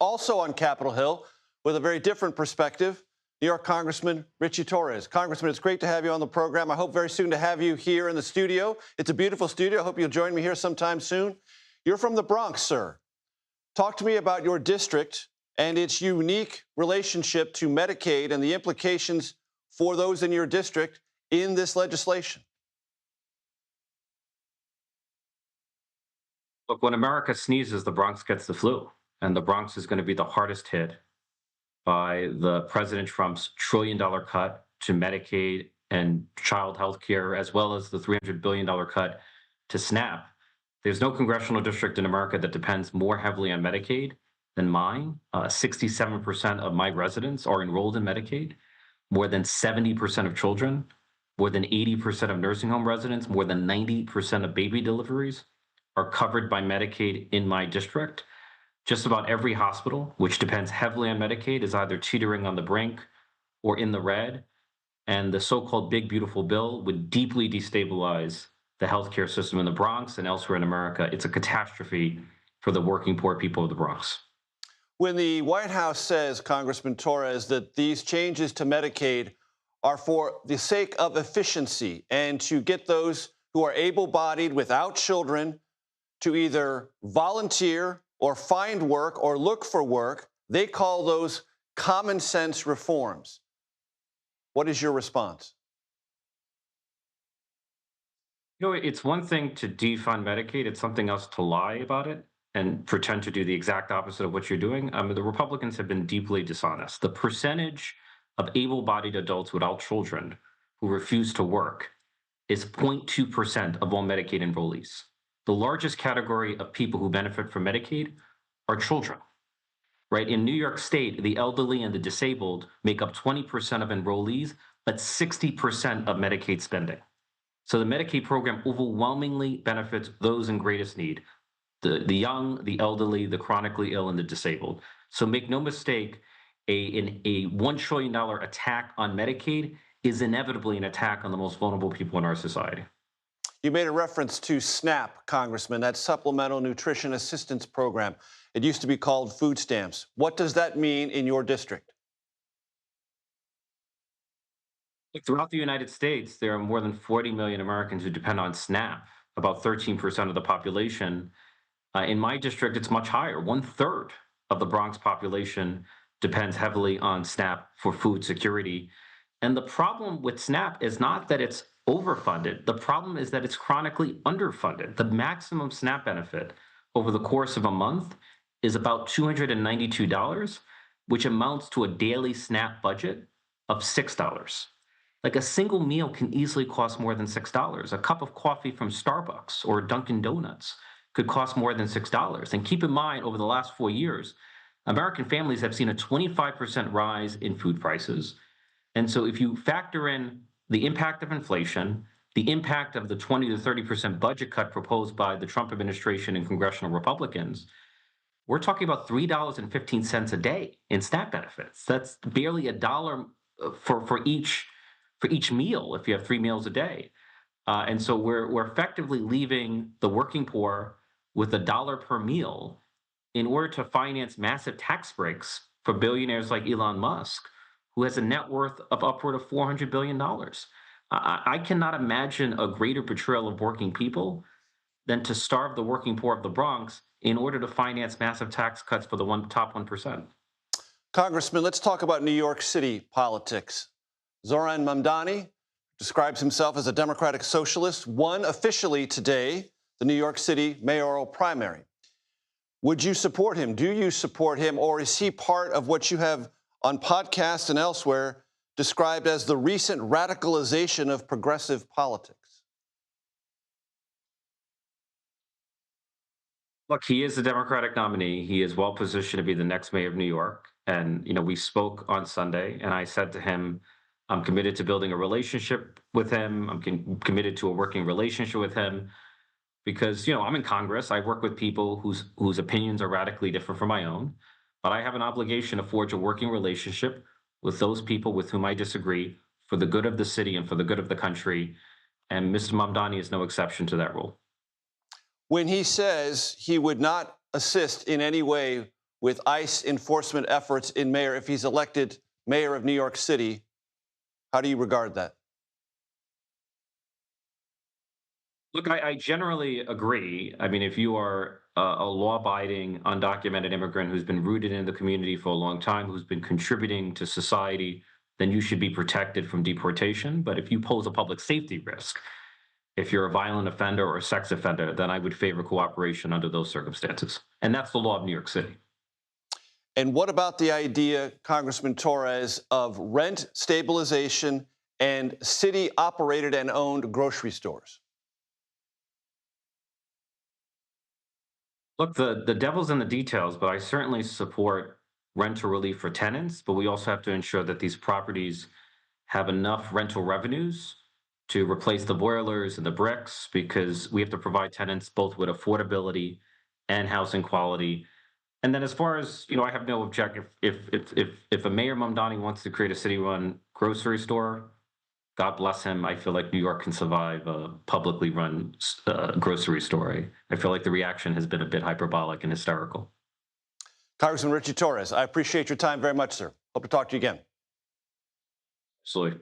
Also on Capitol Hill, with a very different perspective, New York Congressman Ritchie Torres. Congressman, it's great to have you on the program. I hope very soon to have you here in the studio. It's a beautiful studio. I hope you'll join me here sometime soon. You're from the Bronx, sir. Talk to me about your district and its unique relationship to Medicaid and the implications for those in your district in this legislation. Look, when America sneezes, the Bronx gets the flu, and the Bronx is going to be the hardest hit by the President Trump's trillion-dollar cut to Medicaid and child health care, as well as the $300 billion cut to SNAP. There's no congressional district in America that depends more heavily on Medicaid than mine. 67% of my residents are enrolled in Medicaid, more than 70% of children, more than 80% of nursing home residents, more than 90% of baby deliveries are covered by Medicaid in my district. Just about every hospital, which depends heavily on Medicaid, is either teetering on the brink or in the red. And the so-called big, beautiful bill would deeply destabilize the healthcare system in the Bronx and elsewhere in America. It's a catastrophe for the working poor people of the Bronx. When the White House says, Congressman Torres, that these changes to Medicaid are for the sake of efficiency and to get those who are able-bodied without children to either volunteer or find work or look for work, they call those common sense reforms. What is your response? You know, it's one thing to defund Medicaid. It's something else to lie about it and pretend to do the exact opposite of what you're doing. The Republicans have been deeply dishonest. The percentage of able-bodied adults without children who refuse to work is 0.2% of all Medicaid enrollees. The largest category of people who benefit from Medicaid are children, right? In New York State, the elderly and the disabled make up 20% of enrollees, but 60% of Medicaid spending. So the Medicaid program overwhelmingly benefits those in greatest need, the young, the elderly, the chronically ill, and the disabled. So make no mistake, a $1 trillion attack on Medicaid is inevitably an attack on the most vulnerable people in our society. You made a reference to SNAP, Congressman, that Supplemental Nutrition Assistance Program. It used to be called food stamps. What does that mean in your district? Throughout the United States, there are more than 40 million Americans who depend on SNAP, about 13% of the population. In my district, it's much higher. 1/3 of the Bronx population depends heavily on SNAP for food security. And the problem with SNAP is not that it's overfunded. The problem is that it's chronically underfunded. The maximum SNAP benefit over the course of a month is about $292, which amounts to a daily SNAP budget of $6. Like a single meal can easily cost more than $6. A cup of coffee from Starbucks or Dunkin' Donuts could cost more than $6. And keep in mind, over the last 4 years, American families have seen a 25% rise in food prices. And so if you factor in the impact of inflation, the impact of the 20 to 30% budget cut proposed by the Trump administration and congressional Republicans, we're talking about $3.15 a day in SNAP benefits. That's barely a dollar for each meal if you have 3 meals a day. And so we're effectively leaving the working poor with $1 per meal in order to finance massive tax breaks for billionaires like Elon Musk, who has a net worth of upward of $400 billion. I cannot imagine a greater betrayal of working people than to starve the working poor of the Bronx in order to finance massive tax cuts for the top 1%. Congressman, let's talk about New York City politics. Zohran Mamdani describes himself as a Democratic socialist, won officially today the New York City mayoral primary. Would you support him? Do you support him? Or is he part of what you have on podcasts and elsewhere described as the recent radicalization of progressive politics? Look, he is the Democratic nominee. He is well positioned to be the next mayor of New York. And, we spoke on Sunday, and I said to him, I'm committed to building a relationship with him. I'm committed to a working relationship with him because, I'm in Congress. I work with people whose opinions are radically different from my own. But I have an obligation to forge a working relationship with those people with whom I disagree for the good of the city and for the good of the country. And Mr. Mamdani is no exception to that rule. When he says he would not assist in any way with ICE enforcement efforts in mayor, if he's elected mayor of New York City. How do you regard that? Look, I generally agree. I mean, if you are a law-abiding, undocumented immigrant who's been rooted in the community for a long time, who's been contributing to society, then you should be protected from deportation. But if you pose a public safety risk, if you're a violent offender or a sex offender, then I would favor cooperation under those circumstances. And that's the law of New York City. And what about the idea, Congressman Torres, of rent stabilization and city-operated and owned grocery stores? Look, the devil's in the details, but I certainly support rental relief for tenants, but we also have to ensure that these properties have enough rental revenues to replace the boilers and the bricks, because we have to provide tenants both with affordability and housing quality. And then, as far as I have no objection if a Mayor Mamdani wants to create a city-run grocery store. God bless him. I feel like New York can survive a publicly run grocery store. I feel like the reaction has been a bit hyperbolic and hysterical. Congressman Ritchie Torres, I appreciate your time very much, sir. Hope to talk to you again. Absolutely.